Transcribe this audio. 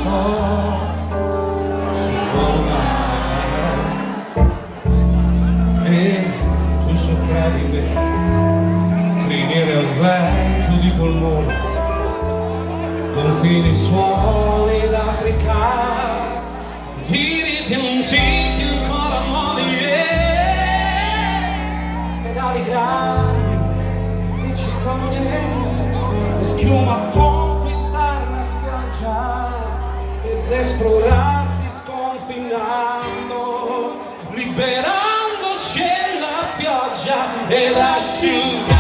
so sul mare e tu sopra di me criniere al vento di polmone, confini suoni d'Africa, dirigi un sito ancora nuovi pedali grandi di cicogne e schiuma conquistare la spiaggia ed esplorarti sconfinando, liberandoci la pioggia e l'asciuga